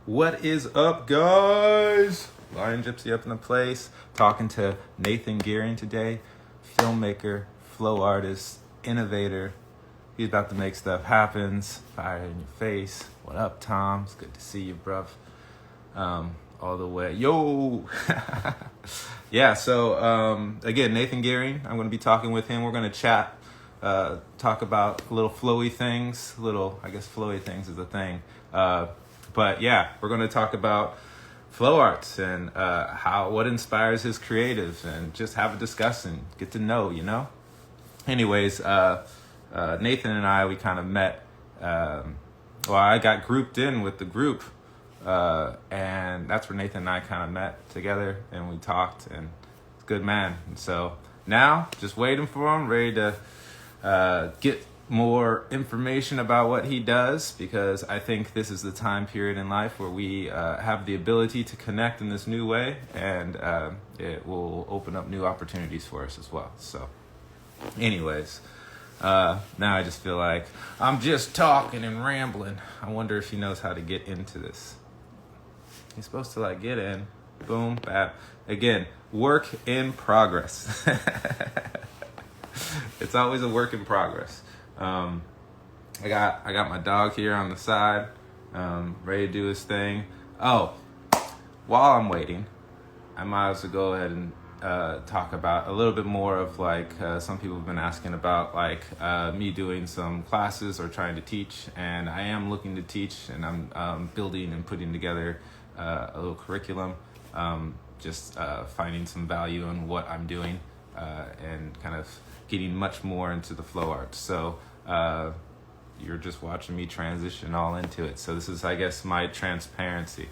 What is up, guys? Lion Gypsy up in the place. Talking to Nathan Gearing today. Filmmaker, flow artist, innovator. He's about to make stuff happen. Fire in your face. What up, Tom? It's good to see you, bruv. All the way. Yo! Yeah, so again, Nathan Gearing. I'm going to be talking with him. We're going to chat. Talk about little flowy things. I guess flowy things is a thing. But yeah, we're going to talk about flow arts and what inspires his creatives, and just have a discussion, get to know, Anyways, Nathan and I, we kind of met. I got grouped in with the group, and that's where Nathan and I kind of met together, and we talked, and it's good man. And so now, just waiting for him, ready to get more information about what he does, because I think this is the time period in life where we have the ability to connect in this new way, and it will open up new opportunities for us as well. So anyways, now I just feel like I'm just talking and rambling. I wonder if he knows how to get into this. He's supposed to get in, boom, bap. Again, work in progress. It's always a work in progress. I got my dog here on the side, ready to do his thing. Oh, while I'm waiting, I might as well go ahead and talk about a little bit more of some people have been asking about me doing some classes or trying to teach, and I am looking to teach, and I'm building and putting together a little curriculum, just finding some value in what I'm doing, and kind of getting much more into the flow arts. So you're just watching me transition all into it. So this is, I guess, my transparency.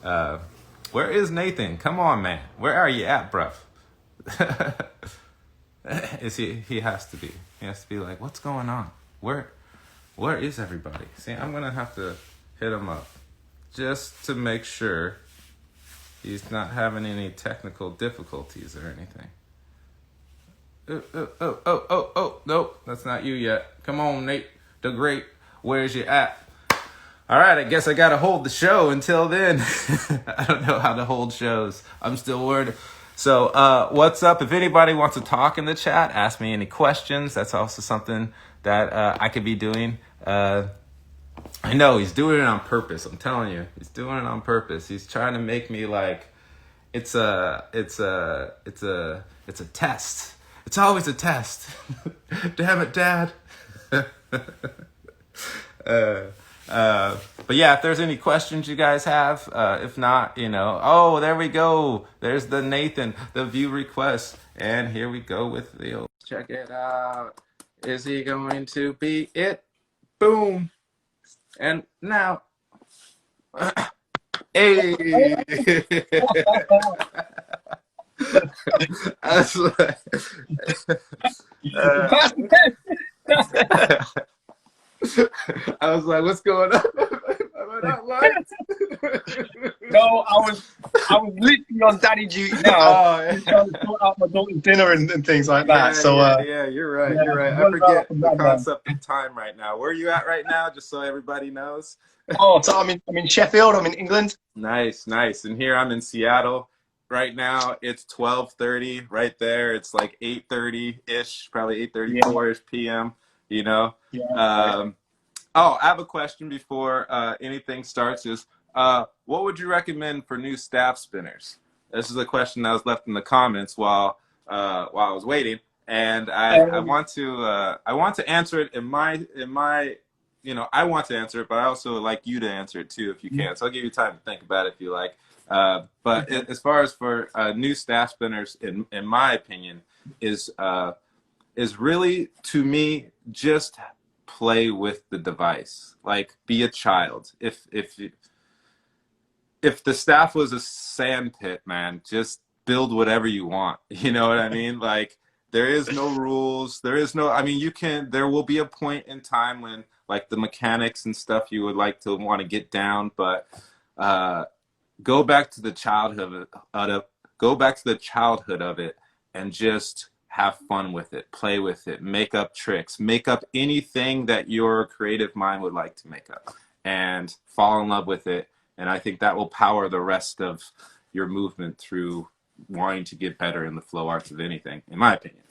Where is Nathan? Come on, man. Where are you at, bruv? He has to be. He has to be like, what's going on? Where is everybody? See, I'm going to have to hit him up just to make sure he's not having any technical difficulties or anything. Oh, nope, that's not you yet. Come on, Nate the Great, where's you at? All right, I guess I gotta hold the show until then. I don't know how to hold shows. I'm still worried. So, what's up? If anybody wants to talk in the chat, ask me any questions. That's also something that I could be doing. I know he's doing it on purpose. I'm telling you, he's doing it on purpose. He's trying to make me it's a test. It's always a test. Damn it, Dad. But yeah, if there's any questions you guys have, if not, oh, there we go. There's the Nathan, the view request. And here we go with the old, check it out. Is he going to be it? Boom. And now, hey. I was like, I was like, what's going on? Am I not live? No, I was literally on daddy duty now. Trying to sort out my daughter's dinner and things like that. Yeah, you're right. You're right. I forget the concept of time right now. Where are you at right now? Just so everybody knows. So I'm in Sheffield. I'm in England. Nice. And here I'm in Seattle. Right now it's 12:30. Right there, it's 8:30-ish, probably 8:34-ish p.m. Yeah. I have a question before anything starts. Is what would you recommend for new staff spinners? This is a question that was left in the comments while I was waiting, and I want to answer it in my I want to answer it, but I also would like you to answer it too if you can. So I'll give you time to think about it if you like. But as far as for new staff spinners, in my opinion, is really, to me, just play with the device. Be a child. If the staff was a sand pit, man, just build whatever you want. You know what I mean? There is no rules. There is no. There will be a point in time when the mechanics and stuff you would like to want to get down, but go back to the childhood of it, and just have fun with it, play with it, make up tricks, make up anything that your creative mind would like to make up, and fall in love with it And I think that will power the rest of your movement through wanting to get better in the flow arts of anything, in my opinion.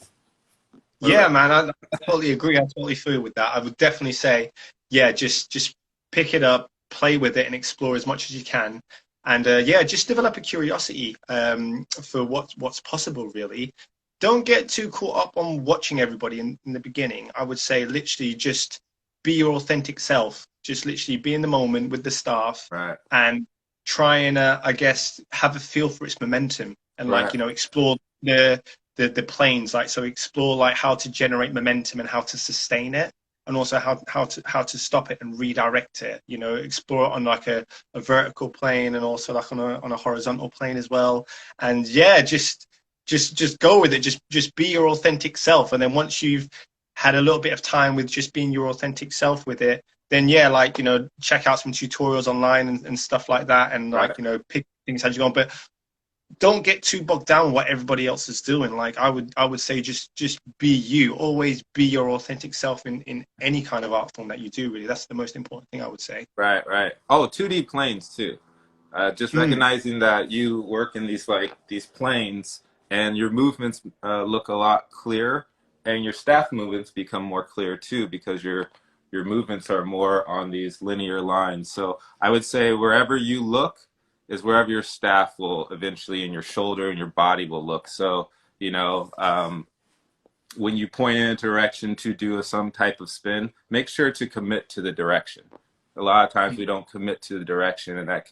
Yeah, man, I totally agree. I totally feel with that. I would definitely say, yeah, just pick it up, play with it, and explore as much as you can. And yeah, just develop a curiosity for what's possible, really. Don't get too caught up on watching everybody in the beginning. I would say literally just be your authentic self. Just literally be in the moment with the staff, Right. and try and I guess have a feel for its momentum, and Right. like, you know, explore the planes, like, so explore like how to generate momentum and how to sustain it, and also how to stop it and redirect it, you know, explore it on like a vertical plane, and also like on a horizontal plane as well. And yeah, just go with it. Just be your authentic self. And then once you've had a little bit of time with just being your authentic self with it, then yeah, like, you know, check out some tutorials online and stuff like that, and like, Right. you know, pick things as you go on. But don't get too bogged down with what everybody else is doing. Like I would say just be you. Always be your authentic self in any kind of art form that you do, really. That's the most important thing, I would say. Right, right. Oh, 2D planes too. Just recognizing that you work in these planes, and your movements look a lot clearer, and your staff movements become more clear too, because your movements are more on these linear lines. So I would say wherever you look is wherever your staff will eventually, and your shoulder and your body will look. So, you know, when you point in a direction to do some type of spin, make sure to commit to the direction. A lot of times we don't commit to the direction, and that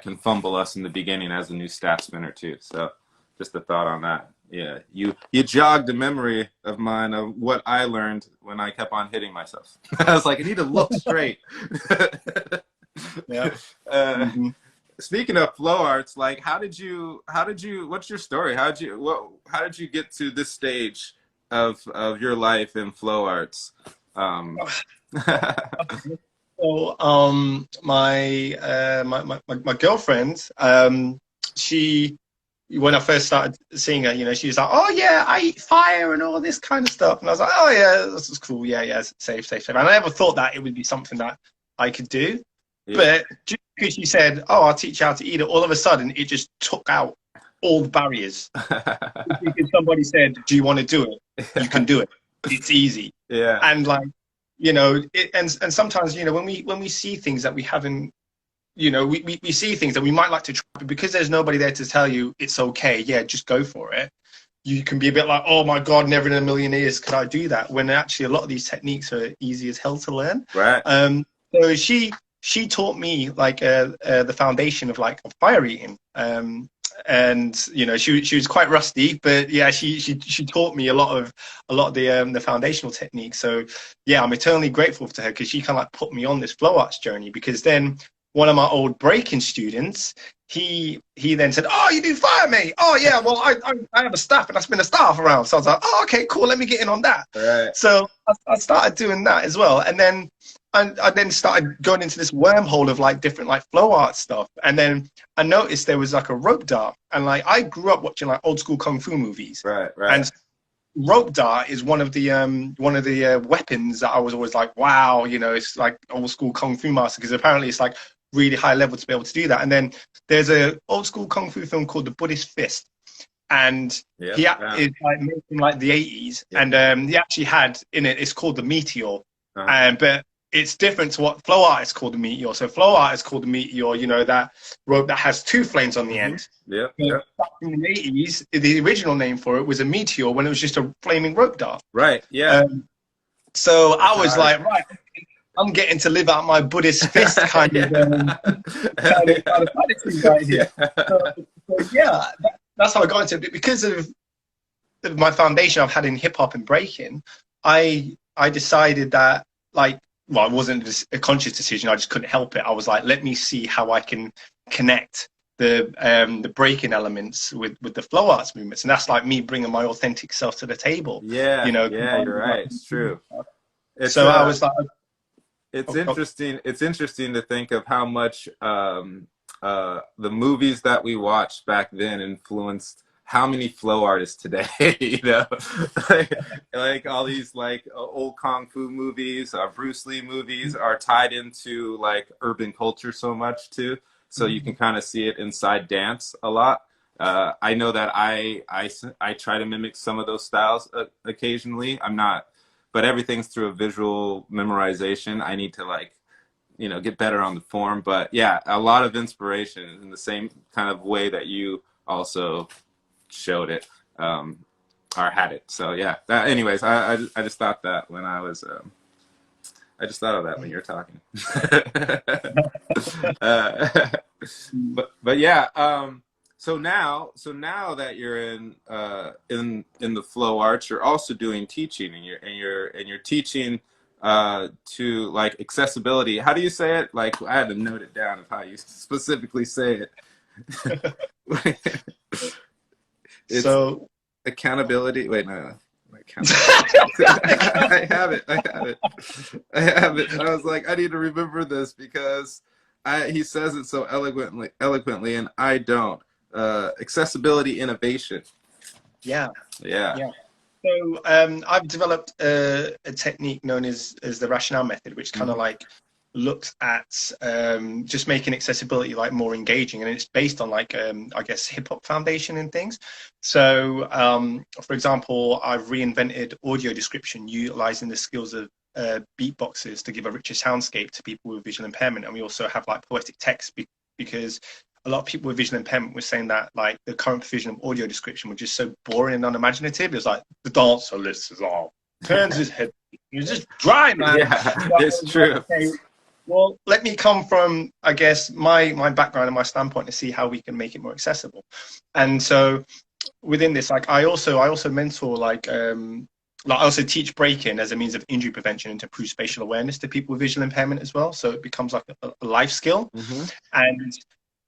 can fumble us in the beginning as a new staff spinner too. So just a thought on that. Yeah, you jogged a memory of mine of what I learned when I kept on hitting myself. I was like, I need to look straight. Yeah. Speaking of flow arts, like how did you what's your story? How did you get to this stage of your life in flow arts? So my girlfriend, she, when I first started seeing her, you know, she was like, oh yeah, I eat fire and all this kind of stuff. And I was like, oh yeah, this is cool. Yeah, yeah, safe. And I never thought that it would be something that I could do. Yeah. But just because she said, oh, I'll teach you how to eat it, all of a sudden it just took out all the barriers. Because somebody said, do you want to do it? You can do it. It's easy. Yeah. And like, you know, and sometimes, you know, when we see things that we haven't, you know, we see things that we might like to try, but because there's nobody there to tell you it's okay, yeah, just go for it. You can be a bit like, oh my God, never in a million years could I do that. When actually a lot of these techniques are easy as hell to learn. Right. So she taught me like the foundation of like fire eating. And you know, she was quite rusty, but yeah, she taught me a lot of the foundational techniques. So yeah, I'm eternally grateful to her, because she kind of like put me on this flow arts journey. Because then one of my old breaking students, he then said, oh, you do fire, mate? Oh yeah, well I have a staff and I spin a staff around. So I was like, oh okay, cool, let me get in on that. Right. So I started doing that as well, and then I then started going into this wormhole of like different like flow art stuff. And then I noticed there was like a rope dart, and like I grew up watching like old school kung fu movies. Right. And rope dart is one of the weapons that I was always like, wow, you know, it's like old school kung fu master, because apparently it's like really high level to be able to do that. And then there's a old school kung fu film called The Buddhist Fist, and is like made from like the 80s. And he actually had in it, it's called the Meteor. But it's different to what flow art is called the Meteor. So flow art is called the Meteor, you know, that rope that has two flames on the end. Yeah. Back in the 80s, the original name for it was a Meteor, when it was just a flaming rope dart. Right. Yeah. So I was like, right, I'm getting to live out my Buddhist Fist kind of attitude right here. So yeah, that's how I got into it. Because of my foundation I've had in hip hop and breaking, I decided that, like, well, it wasn't a conscious decision. I just couldn't help it. I was like, let me see how I can connect the breaking elements with the flow arts movements, and that's like me bringing my authentic self to the table. Yeah, you know. Yeah, you're right. It's true. So I was like, it's interesting. It's interesting to think of how much the movies that we watched back then influenced how many flow artists today, you know, like, like all these like old kung fu movies, Bruce Lee movies are tied into like urban culture so much too. So you can kind of see it inside dance a lot. I know that I try to mimic some of those styles occasionally. I'm not, but everything's through a visual memorization. I need to like, you know, get better on the form. But yeah, a lot of inspiration in the same kind of way that you also showed it, or had it. So yeah, that, anyways, I just thought that when I was, I just thought of that when you were talking. uh, but yeah, so now that you're in the flow arts, you're also doing teaching, and you're teaching to like accessibility. How do you say it? Like I had to note it down of how you specifically say it. It's So accountability. Wait, no. I have it. I was like, I need to remember this because he says it so eloquently, and I don't. Accessibility innovation. yeah, Yeah. yeah. So I've developed a technique known as the rationale method, which kind of like looks at just making accessibility like more engaging, and it's based on like I guess hip hop foundation and things. So for example, I've reinvented audio description utilizing the skills of beatboxers to give a richer soundscape to people with visual impairment, and we also have like poetic text because a lot of people with visual impairment were saying that like the current provision of audio description was just so boring and unimaginative. It's like the dancer list is all turns his head. It's just dry, man. Yeah, it's true. Okay, well, let me come from, I guess, my background and my standpoint to see how we can make it more accessible. And so within this, like I also mentor like I also teach breaking as a means of injury prevention and to improve spatial awareness to people with visual impairment as well. So it becomes like a life skill. And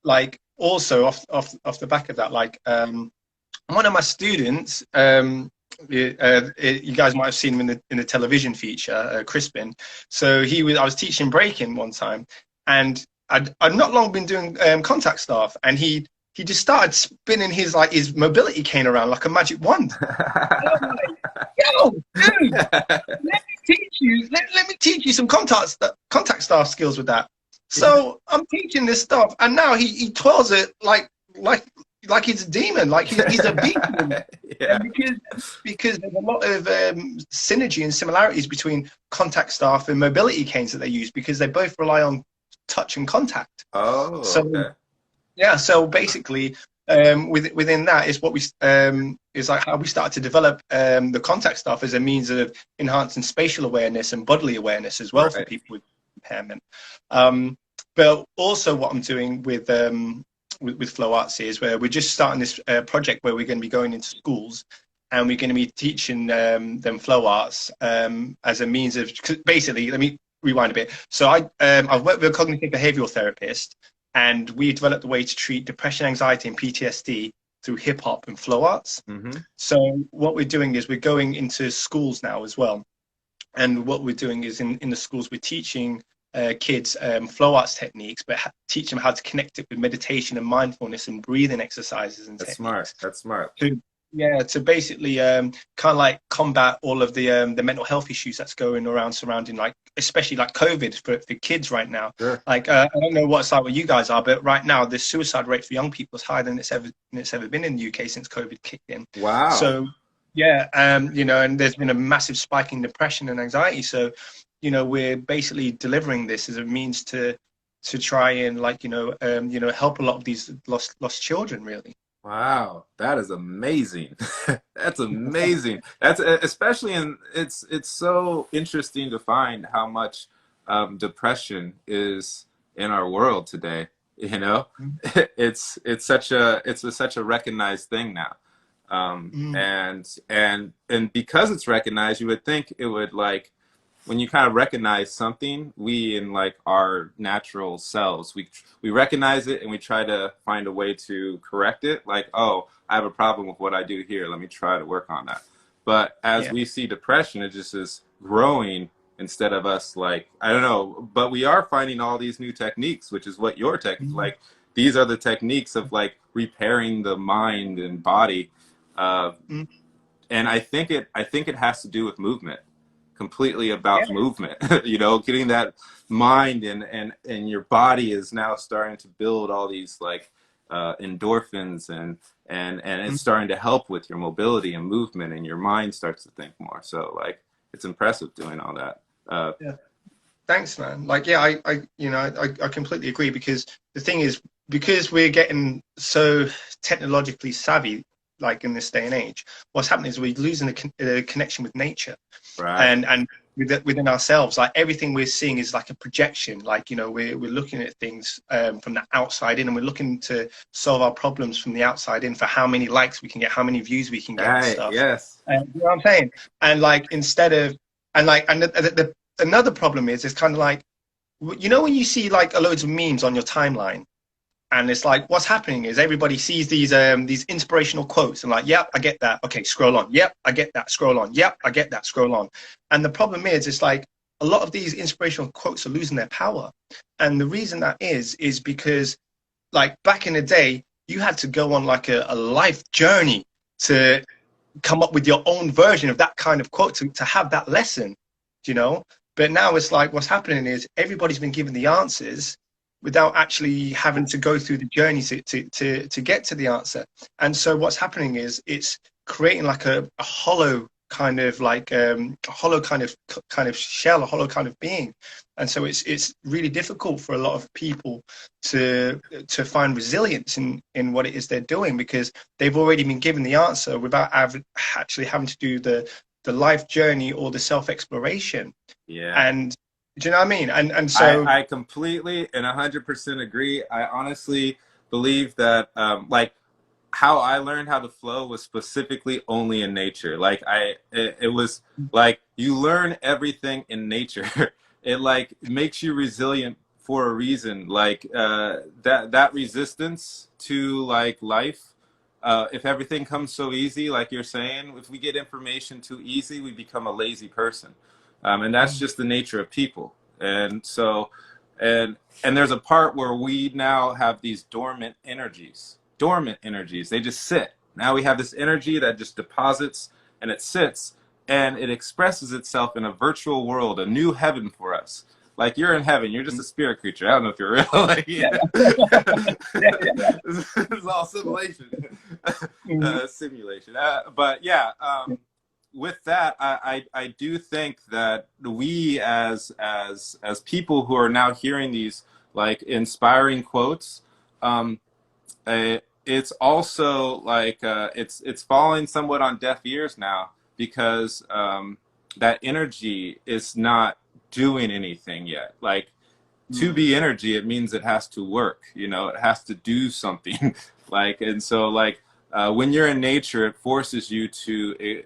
like also off the back of that, like one of my students, you guys might have seen him in the television feature, Crispin. So I was teaching breaking one time, and I'd not long been doing contact staff, and he just started spinning his mobility cane around like a magic wand. And I'm like, yo, dude, let me teach you some contact staff skills with that. So I'm teaching this stuff, and now he twirls it like he's a demon, like he's a beacon. Yeah. Because there's a lot of synergy and similarities between contact staff and mobility canes that they use, because they both rely on touch and contact. Oh, so okay. Yeah, so basically within that is what we is like how we started to develop the contact staff as a means of enhancing spatial awareness and bodily awareness as well, for people with impairment. But also what I'm doing with Flow Arts is where we're just starting this project where we're going to be going into schools, and we're going to be teaching them Flow Arts as a means of, basically, let me rewind a bit. So I've worked with a cognitive behavioral therapist, and we developed a way to treat depression, anxiety, and PTSD through hip hop and flow arts. So what we're doing is we're going into schools now as well. And what we're doing is in the schools, we're teaching kids flow arts techniques, but teach them how to connect it with meditation and mindfulness and breathing exercises and techniques. That's smart. To basically kind of like combat all of the mental health issues that's going around surrounding, like especially like COVID for kids right now. Sure. Like I don't know what side where you guys are, but right now the suicide rate for young people is higher than it's ever been in the UK since COVID kicked in. Wow. So yeah, you know, and there's been a massive spike in depression and anxiety. So you know, we're basically delivering this as a means to try and help a lot of these lost children, really. Wow, that is amazing. That's amazing. That's especially it's so interesting to find how much depression is in our world today. You know, it's such a recognized thing now, and because it's recognized, you would think it would, like, when you kind of recognize something, we in like our natural selves, we recognize it and we try to find a way to correct it. Like, oh, I have a problem with what I do here. Let me try to work on that. But as we see depression, it just is growing instead of us, like, I don't know, but we are finding all these new techniques, which is what your technique, like these are the techniques of like repairing the mind and body. Mm. And I think it has to do with movement, completely about Yeah. movement. You know, getting that mind and your body is now starting to build all these like endorphins and it's Mm. starting to help with your mobility and movement, and your mind starts to think more. So like it's impressive doing all that. Yeah. Thanks, man. Like, yeah, I completely agree, because the thing is, because we're getting so technologically savvy, like in this day and age, what's happening is we're losing the connection with nature, Right. and within ourselves. Like everything we're seeing is like a projection. Like, you know, we're looking at things from the outside in, and we're looking to solve our problems from the outside in, for how many likes we can get, how many views we can get and Right. stuff. Yes. You know what I'm saying? And like, instead of, and like, and another problem is, it's kind of like, you know, when you see like loads of memes on your timeline, and it's like, what's happening is everybody sees these inspirational quotes and like, yep, I get that. Okay, scroll on. Yep, I get that. Scroll on. Yep, I get that. Scroll on. And the problem is, it's like a lot of these inspirational quotes are losing their power. And the reason that is because, like, back in the day, you had to go on like a life journey to come up with your own version of that kind of quote, to have that lesson, you know. But now it's like, what's happening is everybody's been given the answers without actually having to go through the journey to get to the answer. And so what's happening is, it's creating like a hollow kind of like a hollow kind of shell, a hollow kind of being. And so it's really difficult for a lot of people to find resilience in what it is they're doing, because they've already been given the answer without actually having to do the life journey or the self-exploration. Yeah. And do you know what I mean? And so I completely and 100% agree. I honestly believe that like how I learned how to flow was specifically only in nature. Like it was like you learn everything in nature. It like makes you resilient for a reason. Like that resistance to like life. If everything comes so easy, like you're saying, if we get information too easy, we become a lazy person. And that's just the nature of people. And so, and there's a part where we now have these dormant energies. They just sit. Now we have this energy that just deposits and it sits and it expresses itself in a virtual world, a new heaven for us. Like you're in heaven, you're just a spirit creature. I don't know if you're real. Like, yeah. This is all simulation, simulation. But yeah, with that, I do think that we as people who are now hearing these like inspiring quotes, it's also like it's falling somewhat on deaf ears now, because that energy is not doing anything yet. Like to be energy, it means it has to work. You know, it has to do something. Like, and so like. When you're in nature, it forces you to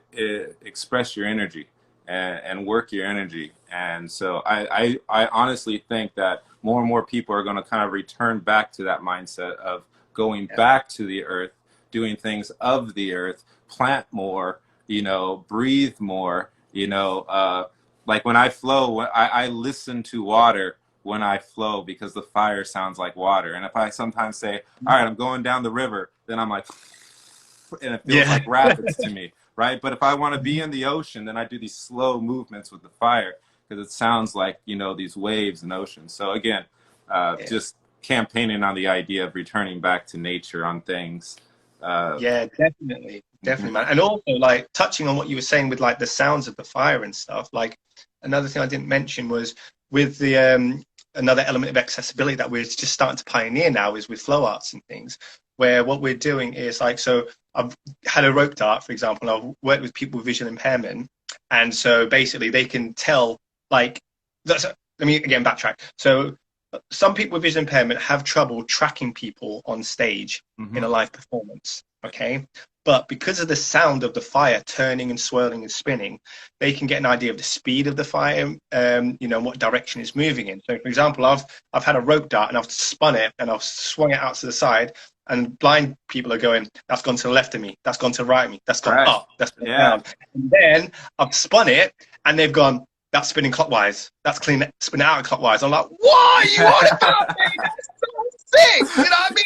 express your energy and work your energy. And so I honestly think that more and more people are going to kind of return back to that mindset of going back to the earth, doing things of the earth, plant more, you know, breathe more, you know, like when I flow, I listen to water when I flow, because the fire sounds like water. And if I sometimes say, all right, I'm going down the river, then I'm like, and it feels like rapids to me, right? But if I want to be in the ocean, then I do these slow movements with the fire, because it sounds like, you know, these waves in ocean. So again, just campaigning on the idea of returning back to nature on things. yeah, definitely, man. And also, like, touching on what you were saying with like the sounds of the fire and stuff, like another thing I didn't mention was with the another element of accessibility that we're just starting to pioneer now is with flow arts and things, where what we're doing is like, so I've had a rope dart, for example, and I've worked with people with visual impairment. And so basically they can tell, like, let me again backtrack. So some people with visual impairment have trouble tracking people on stage in a live performance, okay? But because of the sound of the fire turning and swirling and spinning, they can get an idea of the speed of the fire, you know, what direction it's moving in. So, for example, I've had a rope dart and I've spun it and I've swung it out to the side, and blind people are going, that's gone to the left of me, that's gone to the right of me, that's gone up, that's gone down. And then I've spun it and they've gone, that's spinning clockwise, that's spinning out clockwise. I'm like, what are you on about, man? That's so sick, you know what I mean?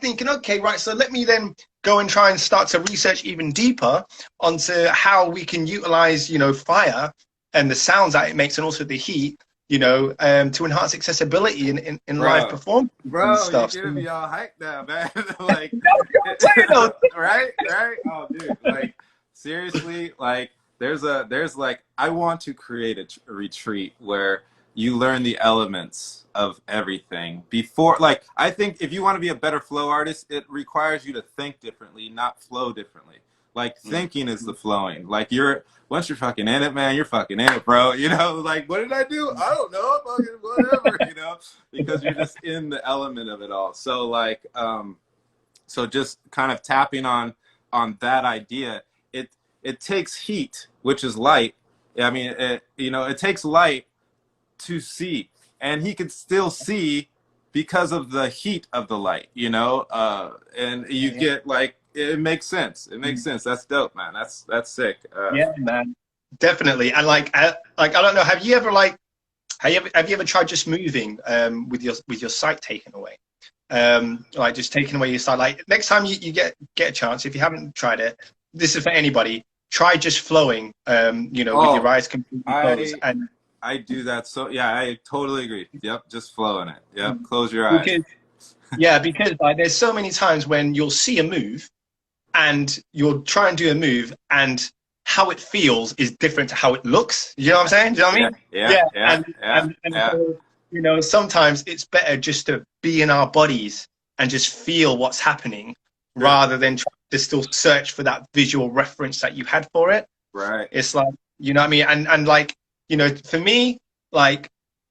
thinking, okay, right, so let me then go and try and start to research even deeper onto how we can utilize, you know, fire and the sounds that it makes, and also the heat, you know, to enhance accessibility in live performance and Bro, you're stuff. getting me all hyped now, man. Like, right? Oh, dude, like, seriously, like, there's like, I want to create a retreat where you learn the elements of everything before. Like, I think if you want to be a better flow artist, it requires you to think differently, not flow differently. Like, thinking is the flowing. Like, once you're fucking in it, man, you're fucking in it, bro. You know, like, what did I do? I don't know, fucking whatever, you know, because you're just in the element of it all. So, like, so just kind of tapping on that idea, it takes heat, which is light. I mean, it takes light to see, and he could still see because of the heat of the light, you know, and you get like, it makes sense. It makes sense. That's dope, man. That's sick. Yeah, man, definitely. And like I don't know, have you ever tried just moving with your sight taken away? Like just taking away your sight. Like next time you get a chance, if you haven't tried it, this is for anybody. Try just flowing, you know, with your eyes completely closed. And I do that. So yeah, I totally agree. Yep, just flowing it. Yep, close your eyes. Because like there's so many times when you'll see a move, and you'll try and do a move, and how it feels is different to how it looks. You know what I'm saying? Do you know what I mean? Yeah. So, you know, sometimes it's better just to be in our bodies and just feel what's happening, rather than try to still search for that visual reference that you had for it. Right. It's like, you know what I mean? And like, you know, for me, like,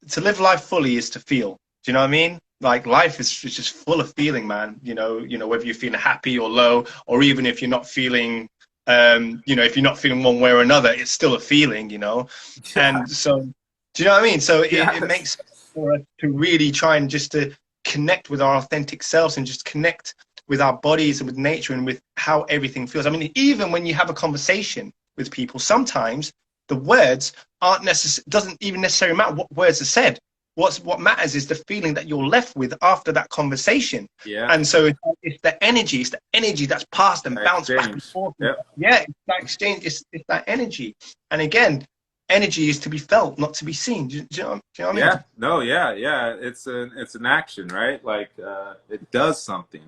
to live life fully is to feel. Do you know what I mean? Like, life is just full of feeling, man. You know, whether you're feeling happy or low, or even if you're not feeling, you know, if you're not feeling one way or another, it's still a feeling, you know? Yeah. And so, do you know what I mean? So it makes sense for us to really try and just to connect with our authentic selves, and just connect with our bodies and with nature and with how everything feels. I mean, even when you have a conversation with people, sometimes the words doesn't even necessarily matter what words are said. What matters is the feeling that you're left with after that conversation. Yeah. And so it's the energy that's passed and bounced back and forth. Yep. Yeah, it's that exchange. It's that energy. And again, energy is to be felt, not to be seen. Do you know what I mean? Yeah. No. Yeah. It's an action, right? Like it does something.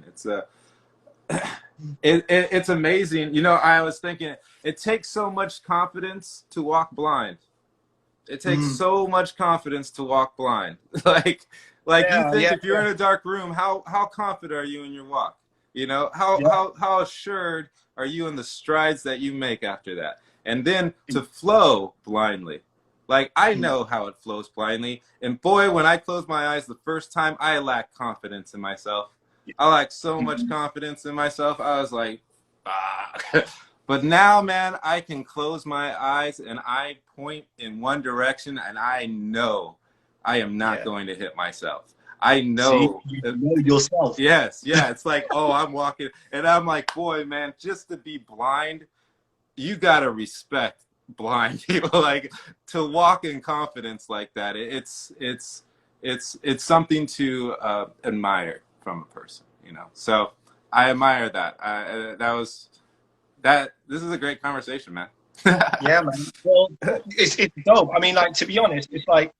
It's amazing. You know, I was thinking, it takes so much confidence to walk blind. It takes so much confidence to walk blind. like you think if you're in a dark room, how confident are you in your walk? You know, how assured are you in the strides that you make after that? And then to flow blindly. Like, I know how it flows blindly. And boy, when I closed my eyes the first time, I lacked confidence in myself. I lacked so much confidence in myself. I was like, fuck. But now, man, I can close my eyes and I point in one direction, and I know I am not going to hit myself. I know. See, you know yourself. Yes. Yeah. It's like, oh, I'm walking. And I'm like, boy, man, just to be blind, you got to respect blind people. Like, to walk in confidence like that, it's something to admire from a person, you know? So I admire that. This is a great conversation, man. Yeah, man. Well, it's dope. I mean, like, to be honest, it's like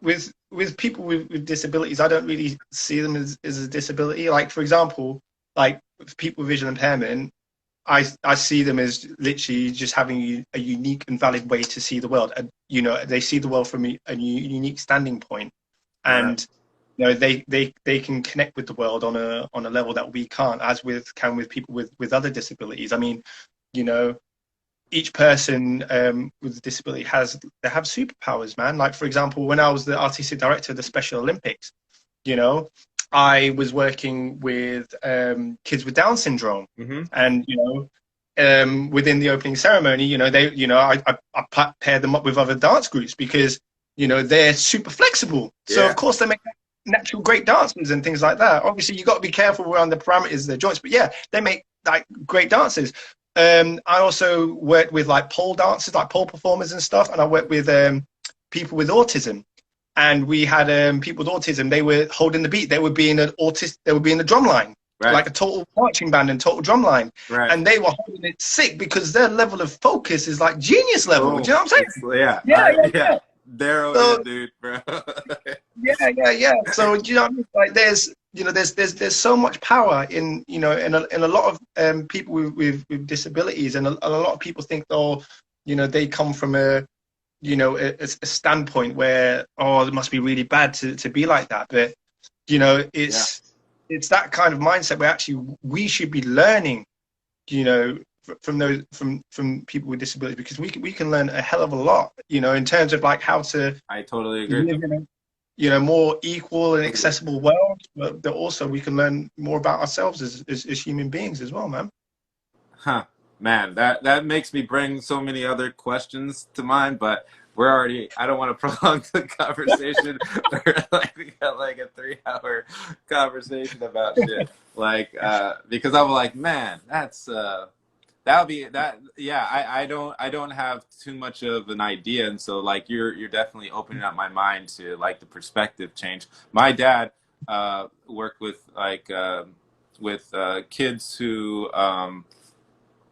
with people with disabilities, I don't really see them as a disability. Like, for example, like with people with visual impairment, I see them as literally just having a unique and valid way to see the world. And, you know, they see the world from a unique standing point. And you know, they can connect with the world on a level that we can't, as with people with other disabilities. I mean, you know, each person with a disability have superpowers, man. Like, for example, when I was the artistic director of the Special Olympics, you know, I was working with kids with Down syndrome, and you know, within the opening ceremony, you know, I paired them up with other dance groups because, you know, they're super flexible. So of course they make natural great dancers and things like that. Obviously, you got to be careful around the parameters of their joints, but yeah, they make like great dancers. I also worked with like pole dancers, like pole performers and stuff, and I worked with people with autism. And we had people with autism. They were holding the beat. They would be in an autist. They would be in the drum line. like a total marching band and total drumline, Right. and they were holding it sick because their level of focus is like genius level. Oh, Do you know what I'm saying? yeah. Yeah. They're So, dude, bro. yeah. So do you know what I mean? Like there's so much power in in a lot of people with disabilities, and a lot of people think, oh, they come from a a standpoint where, oh, it must be really bad to be like that, but it's that kind of mindset where actually we should be learning, from those from people with disabilities, because we can learn a hell of a lot, in terms of like how to I totally agree. live in a more equal and accessible world, but that also we can learn more about ourselves as human beings as well, man. Huh, man, that makes me bring so many other questions to mind, but I don't want to prolong the conversation. We got like a 3-hour conversation about shit. Like, because I'm like, man, that would be that. Yeah, I don't have too much of an idea, and so like you're definitely opening up my mind to like the perspective change. My dad worked with like kids who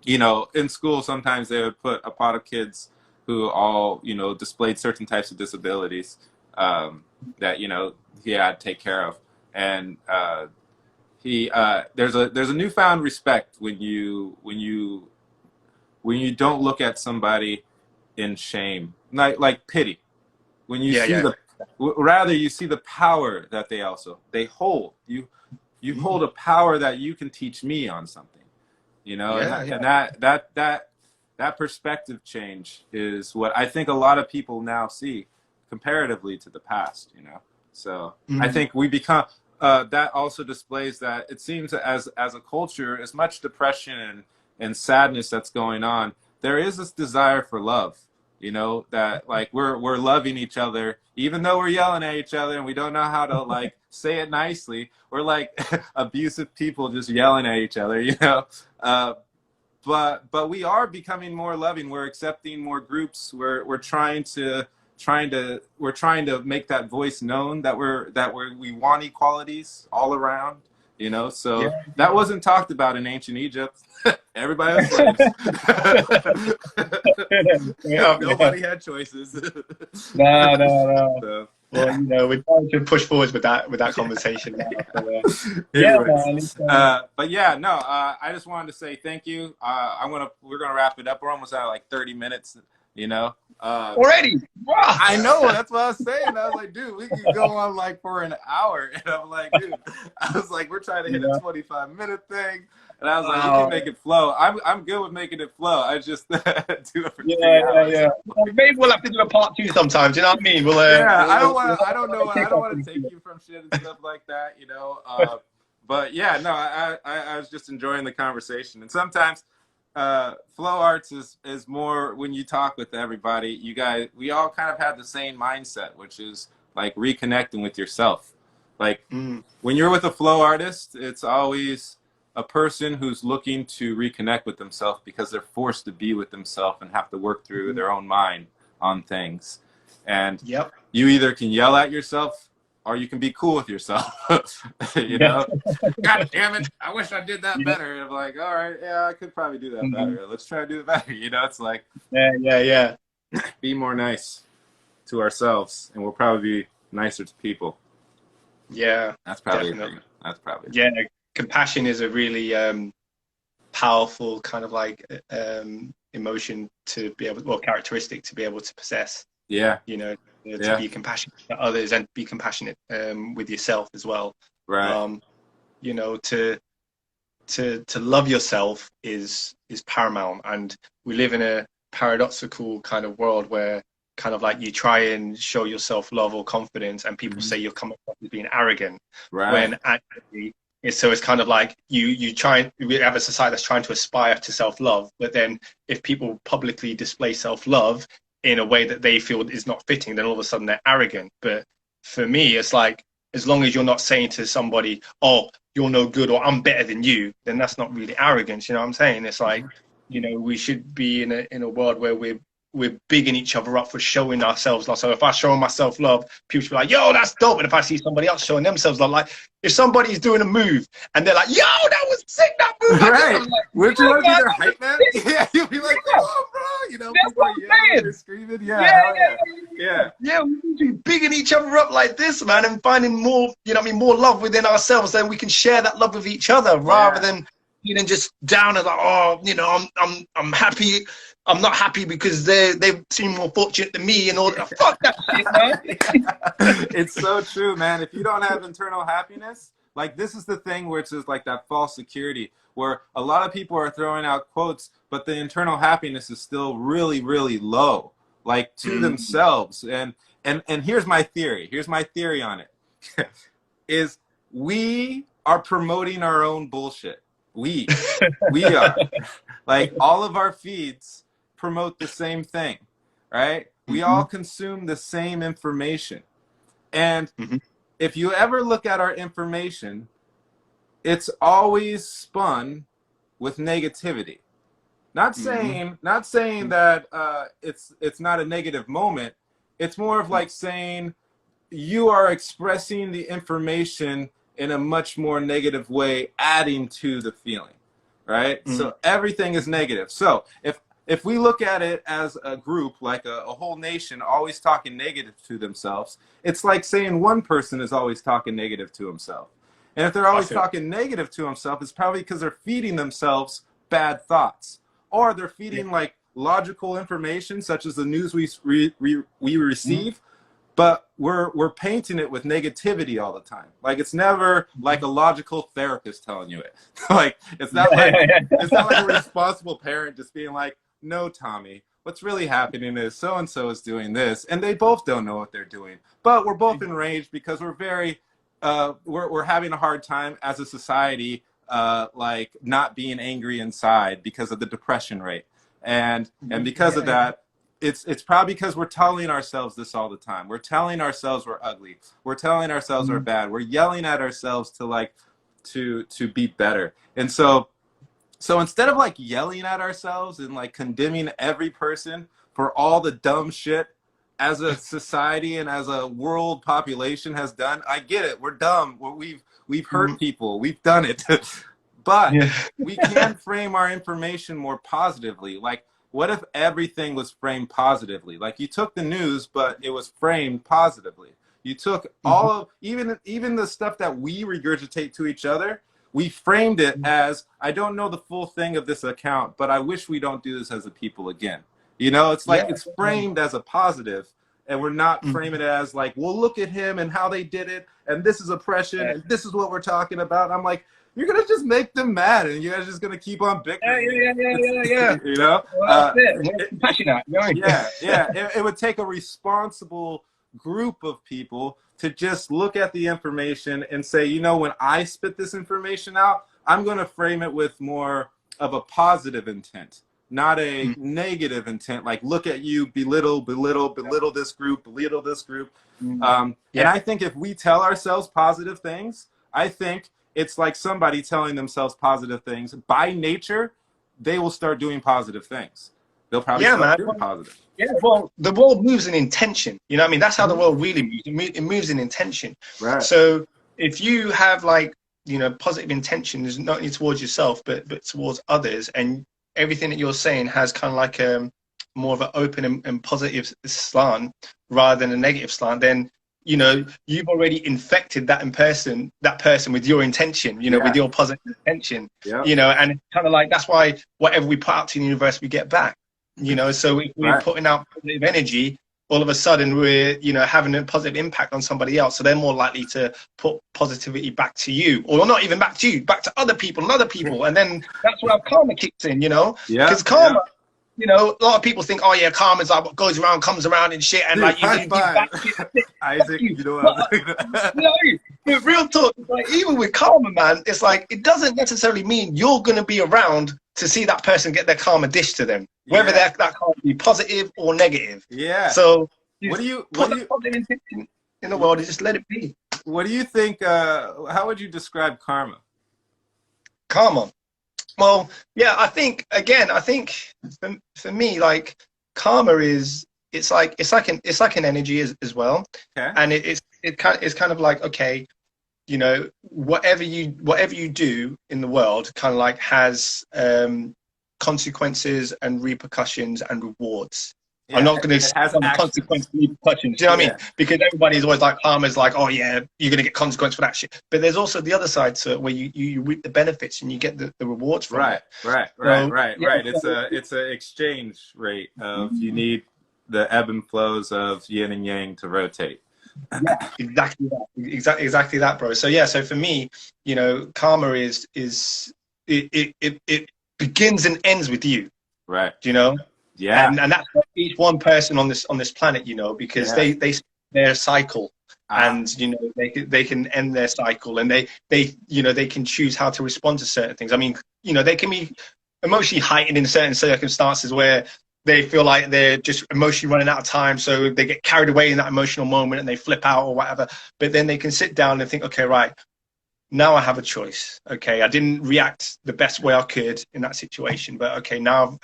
in school sometimes they would put a pot of kids who all displayed certain types of disabilities that he had to take care of, and there's a newfound respect when you don't look at somebody in shame, like pity, when you rather you see the power that they hold. You hold a power that you can teach me on something, and that perspective change is what I think a lot of people now see comparatively to the past, So I think we become that also displays that it seems as a culture, as much depression and sadness that's going on, there is this desire for love, that like we're loving each other, even though we're yelling at each other and we don't know how to like say it nicely. We're like abusive people just yelling at each other, but we are becoming more loving. We're accepting more groups. We're trying to make that voice known that we want equalities all around, So that wasn't talked about in ancient Egypt. Everybody was slaves. Nobody had choices. No. So, well, we're trying to push forward with that conversation now. But yeah, no, I just wanted to say thank you. We're gonna wrap it up. We're almost at like 30 minutes, already. Wow. I know, that's what I was saying. I was like, dude, we could go on like for an hour, and I'm like, dude, we're trying to hit a 25-minute thing, and I was like, you can make it flow. I'm good with making it flow. I just do it for 3 hours. Yeah. Maybe we'll have to do a part 2 sometimes. You know what I mean? I don't want to take you from shit and stuff like that, But yeah, no, I was just enjoying the conversation, and sometimes flow arts is more when you talk with everybody. We all kind of have the same mindset, which is like reconnecting with yourself. Like when you're with a flow artist, it's always a person who's looking to reconnect with themselves because they're forced to be with themselves and have to work through their own mind on things. And you either can yell at yourself or you can be cool with yourself. God damn it, I wish I did that better. I'm like, all right, yeah, I could probably do that better. Let's try to do it better. It's like, be more nice to ourselves, and we'll probably be nicer to people. Yeah, that's probably definitely. That's probably compassion is a really powerful kind of like emotion to be able, characteristic to be able to possess. Yeah. To be compassionate to others and be compassionate with yourself as well. Right. To love yourself is paramount, and we live in a paradoxical kind of world where kind of like you try and show yourself love or confidence, and people say you're coming across as being arrogant. Right. When actually it's kind of like we have a society that's trying to aspire to self-love, but then if people publicly display self-love in a way that they feel is not fitting, then all of a sudden they're arrogant. But for me, it's like, as long as you're not saying to somebody, oh, you're no good, or I'm better than you, then that's not really arrogance. You know what I'm saying? It's like, we should be in a world where we're we're bigging each other up for showing ourselves love. So if I show myself love, people be like, yo, that's dope. And if I see somebody else showing themselves love, like if somebody's doing a move and they're like, yo, that was sick, that move. Right. I'm like, would you want to be their hype man? sick. Yeah, you'd be like, come on, bro. You know, That's people what are I'm yelling, saying. they're screaming. Yeah. Yeah, we need to be bigging each other up like this, man, and finding more, you know what I mean, more love within ourselves. Then we can share that love with each other rather than, you know, just down and like, oh, you know, I'm happy. I'm not happy because they seem more fortunate than me and all that. Fuck that shit, man. It's so true, man. If you don't have internal happiness, like this is the thing where it's just like that false security, where a lot of people are throwing out quotes, but the internal happiness is still really, really low, like to themselves. And here's my theory. Here's my theory on it. Is we are promoting our own bullshit. We are. Like all of our feeds promote the same thing, right? We all consume the same information. And if you ever look at our information, it's always spun with negativity. Not saying that it's not a negative moment. It's more of like saying you are expressing the information in a much more negative way, adding to the feeling, right? So everything is negative. So if we look at it as a group, like a whole nation always talking negative to themselves, it's like saying one person is always talking negative to himself. And if they're always talking negative to himself, it's probably because they're feeding themselves bad thoughts. Or they're feeding like logical information, such as the news we receive, but we're painting it with negativity all the time. Like it's never like a logical therapist telling you it. Like it's not like a responsible parent just being like, no, Tommy, what's really happening is so and so is doing this, and they both don't know what they're doing. But we're both enraged because we're very we're having a hard time as a society, like not being angry inside because of the depression rate, and because of that. It's probably because we're telling ourselves this all the time. We're telling ourselves we're ugly. We're telling ourselves we're bad. We're yelling at ourselves to be better. And so instead of like yelling at ourselves and like condemning every person for all the dumb shit as a society and as a world population has done, I get it. We're dumb. We've hurt people. We've done it. But we can frame our information more positively. Like, what if everything was framed positively? Like you took the news, but it was framed positively. You took all of, even the stuff that we regurgitate to each other, we framed it as, I don't know the full thing of this account, but I wish we don't do this as a people again. You know, it's like it's framed as a positive, and we're not framing it as like, well, look at him and how they did it, and this is oppression, and this is what we're talking about. I'm like, you're gonna just make them mad, and you guys are just gonna keep on bickering. Yeah. You know, well, it would take a responsible group of people to just look at the information and say, you know, when I spit this information out, I'm gonna frame it with more of a positive intent, not a negative intent. Like, look at you, belittle this group, And I think if we tell ourselves positive things, I think it's like somebody telling themselves positive things. By nature, they will start doing positive things. They'll probably start doing positive. Yeah, well, the world moves in intention. You know what I mean? That's how the world really moves. It moves in intention. Right. So if you have like, you know, positive intentions, not only towards yourself, but towards others, and everything that you're saying has kind of like more of an open and positive slant rather than a negative slant, then you know, you've already infected that person with your intention, you know, with your positive intention, you know, and it's kind of like, that's why whatever we put out to the universe, we get back, you know. So if we're putting out positive energy, all of a sudden we're, you know, having a positive impact on somebody else. So they're more likely to put positivity back to you, or not even back to you, back to other people and other people. And then that's where karma kicks in, you know, because karma, you know, a lot of people think, oh yeah, karma's like what goes around comes around and shit, and dude, like you give back shit. Isaac, you know what I'm saying? But real talk, like even with karma, man, it's like it doesn't necessarily mean you're gonna be around to see that person get their karma dished to them, whether that karma be positive or negative. Yeah. So what do you positive intention in the world and just let it be. What do you think? How would you describe karma? Karma. Well, yeah, I think for me, like, karma is, it's like an energy as well. Okay. And it's kind of like, okay, you know, whatever you do in the world kind of like has consequences and repercussions and rewards. I'm Yeah. not going to It has on the actions. consequences and repercussions. Do you know what I Yeah. mean? Because everybody's always like, karma's like, oh yeah, you're going to get consequence for that shit. But there's also the other side to it where you reap the benefits and you get the rewards from Right. it. Right. Right. So Right. yeah, Right. It's a exchange rate of you need the ebb and flows of yin and yang to rotate. yeah, exactly that. Exactly that, bro. So yeah, so for me, you know, karma is it begins and ends with you. Right. You know, Yeah. and that's for each one person on this planet, you know, because Yeah. they their cycle, Ah. and you know they can end their cycle, and they you know they can choose how to respond to certain things. I mean, you know, they can be emotionally heightened in certain circumstances where they feel like they're just emotionally running out of time, so they get carried away in that emotional moment and they flip out or whatever. But then they can sit down and think, okay, right, now I have a choice. Okay, I didn't react the best way I could in that situation, but okay, now I've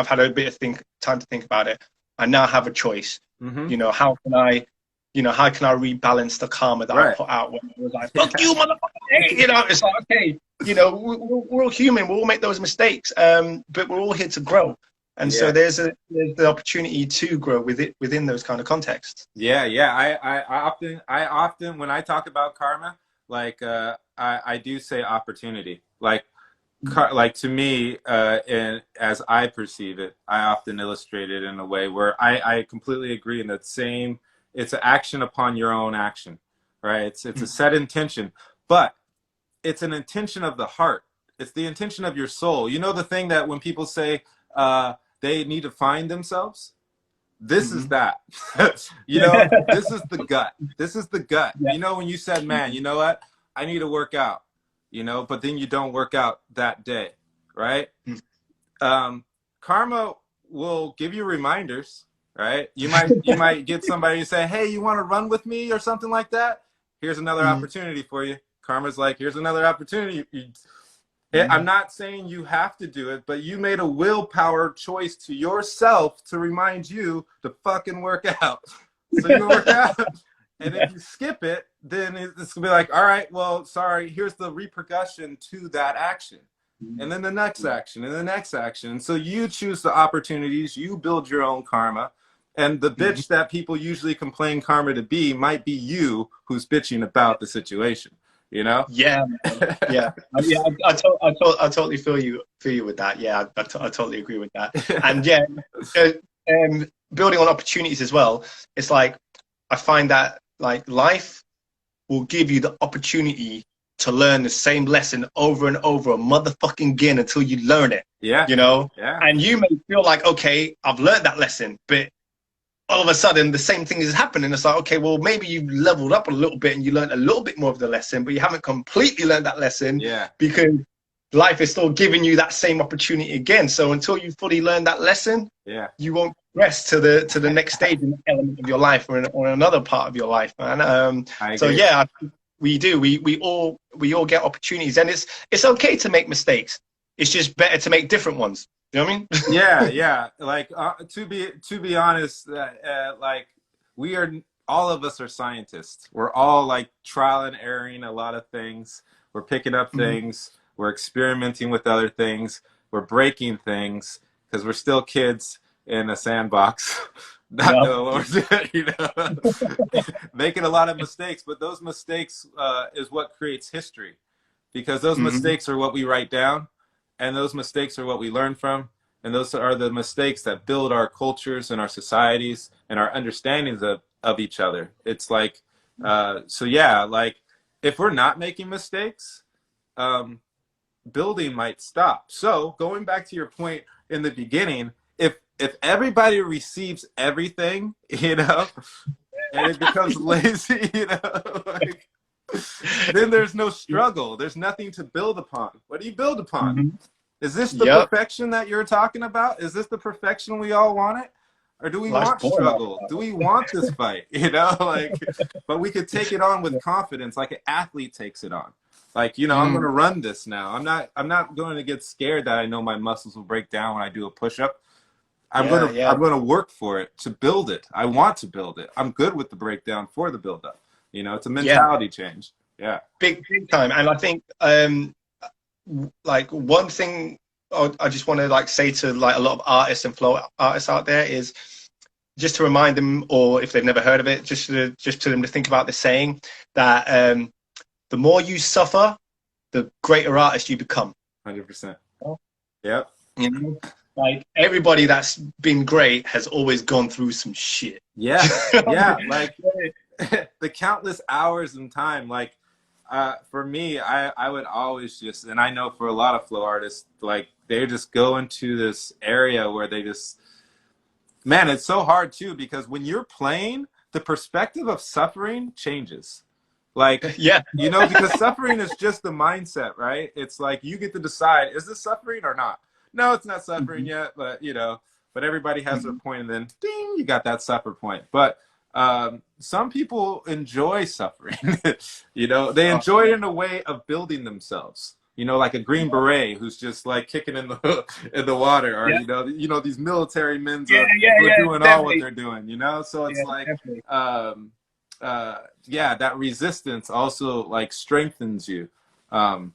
had a bit of time to think about it. I now have a choice. Mm-hmm. You know, how can I rebalance the karma that I put out when I was like, fuck you, motherfucker. You know, it's like, okay, you know, we're all human. We all make those mistakes, but we're all here to grow. And so there's the opportunity to grow within those kind of contexts. Yeah, yeah. I often when I talk about karma, like I do say opportunity. Like to me, and as I perceive it, I often illustrate it in a way where I completely agree in that same. It's an action upon your own action, right? It's a set intention, but it's an intention of the heart. It's the intention of your soul. You know the thing that when people say they need to find themselves, this is that. You know, this is the gut. This is the gut. Yeah. You know, when you said, man, you know what? I need to work out, you know, but then you don't work out that day, right? Karma will give you reminders, right? You might get somebody to say, hey, you want to run with me or something like that? Here's another opportunity for you. Karma's like, here's another opportunity. I'm not saying you have to do it, but you made a willpower choice to yourself to remind you to fucking work out. So you work out. And if you skip it, then it's going to be like, all right, well, sorry, here's the repercussion to that action. And then the next action and the next action. And so you choose the opportunities, you build your own karma. And the bitch that people usually complain karma to be might be you who's bitching about the situation. You know? Yeah, man. Yeah. I totally feel you with that. Yeah, I totally agree with that. And yeah, building on opportunities as well. It's like I find that like life will give you the opportunity to learn the same lesson over and over a motherfucking again until you learn it. Yeah. You know? Yeah. And you may feel like, okay, I've learned that lesson, but all of a sudden the same thing is happening. It's like, okay, well, maybe you've leveled up a little bit and you learned a little bit more of the lesson, but you haven't completely learned that lesson. Yeah. Because life is still giving you that same opportunity again. So until you fully learn that lesson, yeah, you won't progress to the next stage in the element of your life or another part of your life, man. So yeah, we do. We all get opportunities, and it's okay to make mistakes. It's just better to make different ones. You know what I mean? Yeah, yeah. Like to be honest, like all of us are scientists. We're all like trial and erroring a lot of things. We're picking up things. We're experimenting with other things. We're breaking things because we're still kids in a sandbox. Not knowing what we're doing, you know, making a lot of mistakes. But those mistakes is what creates history, because those mistakes are what we write down. And those mistakes are what we learn from. And those are the mistakes that build our cultures and our societies and our understandings of each other. It's like, so yeah, like if we're not making mistakes, building might stop. So going back to your point in the beginning, if everybody receives everything, you know, and it becomes lazy, you know, like, then there's no struggle. There's nothing to build upon. What do you build upon? Is this the perfection that you're talking about? Is this the perfection we all want it? Or do we want struggle? Do we want this fight? You know, like, but we could take it on with confidence, like an athlete takes it on. Like, you know, I'm going to run this now. I'm not going to get scared that I know my muscles will break down when I do a push-up. I'm gonna work for it to build it. I want to build it. I'm good with the breakdown for the build up. You know, it's a mentality change. Yeah. Big time. And I think like one thing I just want to like say to like a lot of artists and flow artists out there is just to remind them, or if they've never heard of it, just to them to think about the saying that the more you suffer, the greater artist you become. 100%. Yep. You know, like everybody that's been great has always gone through some shit. Yeah. Yeah. Like the countless hours and time, like for me, I would always just, and I know for a lot of flow artists, like they just go into this area where they just, man, it's so hard too, because when you're playing, the perspective of suffering changes. Like, yeah, you know, because suffering is just the mindset, right? It's like you get to decide, is this suffering or not? No, it's not suffering yet, but you know, but everybody has their point, and then ding, you got that suffer point. But some people enjoy suffering. You know, they enjoy it in a way of building themselves. You know, like a Green Beret who's just like kicking in the water, or you know these military men who are doing all what they're doing. You know, so it's like that resistance also like strengthens you, but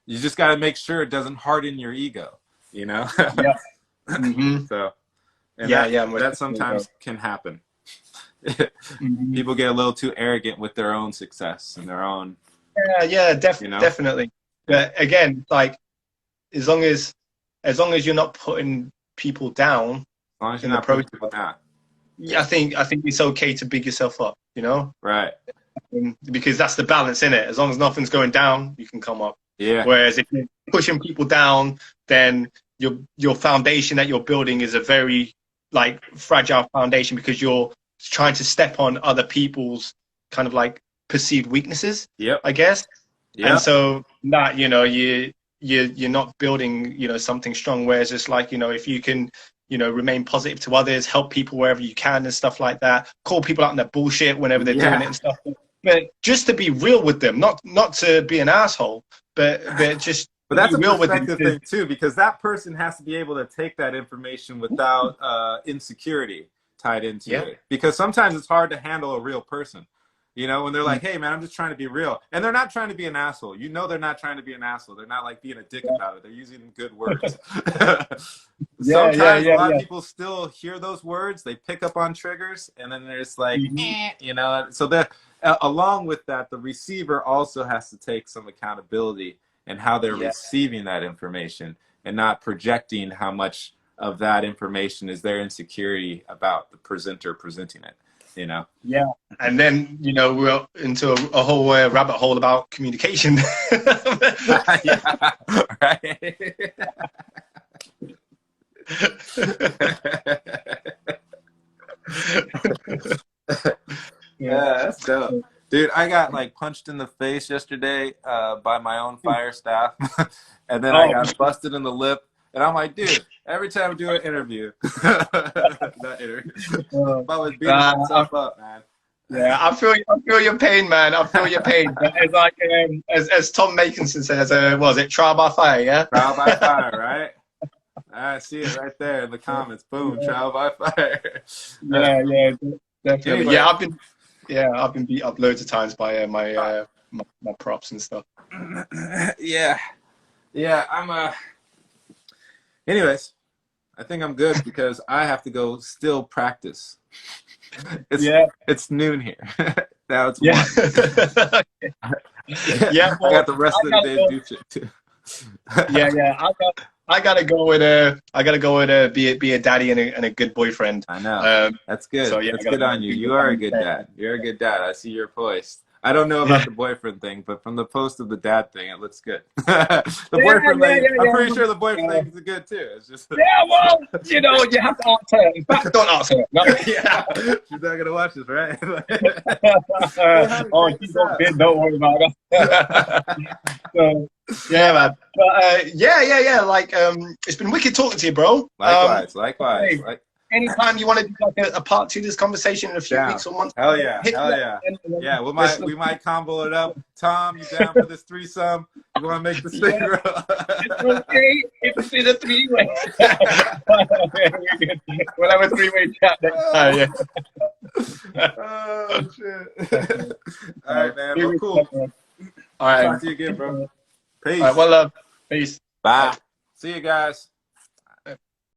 you just got to make sure it doesn't harden your ego. You know. So. And that sometimes can happen. People get a little too arrogant with their own success and their own. Definitely. But again, like as long as you're not putting people down, as long as you're not putting people down. Yeah, I think it's okay to big yourself up. You know, right? Because that's the balance in it. As long as nothing's going down, you can come up. Yeah. Whereas if you're pushing people down, then your foundation that you're building is a very like fragile foundation, because you're trying to step on other people's kind of like perceived weaknesses. I guess. And so that, you know, you're not building, you know, something strong. Whereas it's like, you know, if you can, you know, remain positive to others, help people wherever you can and stuff like that, call people out on their bullshit whenever they're doing it and stuff. But just to be real with them, not to be an asshole, but just. But that's a perspective thing too, because that person has to be able to take that information without insecurity tied into it. Because sometimes it's hard to handle a real person, you know, when they're like, "Hey, man, I'm just trying to be real," and they're not trying to be an asshole. You know, they're not trying to be an asshole. They're not like being a dick about it. They're using good words. Sometimes a lot of people still hear those words. They pick up on triggers, and then they're just like, you know. So that along with that, the receiver also has to take some accountability and how they're receiving that information, and not projecting how much of that information is their insecurity about the presenter presenting it, you know? Yeah. And then, you know, we're into a whole rabbit hole about communication. That's dope. Dude, I got like punched in the face yesterday by my own fire staff, and then I got busted in the lip. And I'm like, dude, every time I do an interview, not interview, if I was beating myself up, man. Yeah, I feel your pain, man. I feel your pain. It's like as Tom Makinson says, was it trial by fire? Yeah, trial by fire, right? I see it right there in the comments. Boom, trial by fire. Yeah, definitely. Anyway. I've been beat up loads of times by my props and stuff. Yeah, I'm anyways, I think I'm good because I have to go still practice. It's noon here. Now it's 1. I got the rest of the day to do shit too. I gotta go with be a daddy and a good boyfriend. I know. That's good. So, that's good on you. You are a good dad. You're a good dad. I see your post. I don't know about the boyfriend thing, but from the post of the dad thing, it looks good. Boyfriend thing, I'm pretty sure the boyfriend thing is good too. It's just well, you know, you have to ask her. In fact, don't ask her. No. She's not gonna watch this, right? She's not big. Don't worry about her. So, man. But Like, it's been wicked talking to you, bro. Likewise. anytime you want to do like a part 2 of this conversation in a few weeks or months. Hell yeah. hit me Hell up yeah. and then Yeah, let's we might combo it up. Tom, you down for this threesome? You want to make this thing grow? It's okay if it's in a 3-way. We'll have a 3-way chat next time. Yeah. Oh shit. All right, man. Well, cool. All right. Talk to you again, bro. Peace. All right, well, peace. Bye. See you guys.